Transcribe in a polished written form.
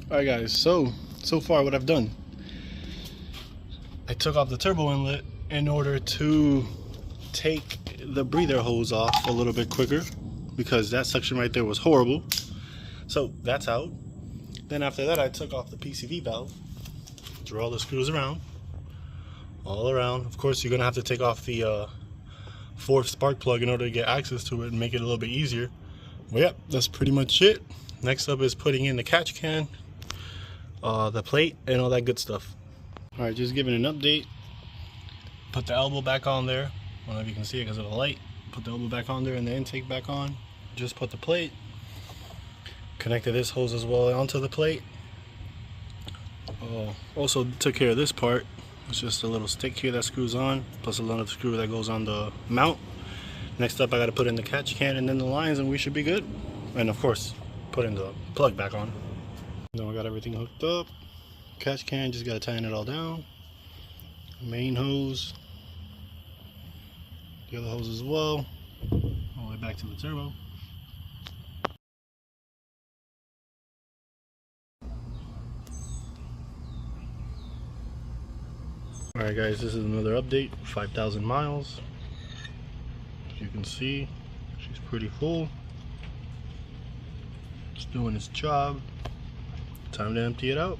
Alright guys, so far what I've done, I took off the turbo inlet in order to take the breather hose off a little bit quicker, because that section right there was horrible. So that's out. Then after that I took off the PCV valve, drew all the screws around, all around. Of course you're gonna have to take off the fourth spark plug in order to get access to it and make it a little bit easier. Well, yep, that's pretty much it. Next up is putting in the catch can, the plate, and all that good stuff. Alright, just giving an update. Put the elbow back on there. I don't know if you can see it because of the light. Put the elbow back on there and the intake back on. Just put the plate. Connected this hose as well onto the plate. Also took care of this part. It's just a little stick here that screws on, plus another screw that goes on the mount. Next up I got to put in the catch can and then the lines, and we should be good. And of course, putting the plug back on. Now I got everything hooked up. Catch can, just got to tighten it all down. Main hose. The other hose as well. All the way back to the turbo. Alright guys, this is another update. 5,000 miles. As you can see, she's pretty full. It's doing its job. Time to empty it out.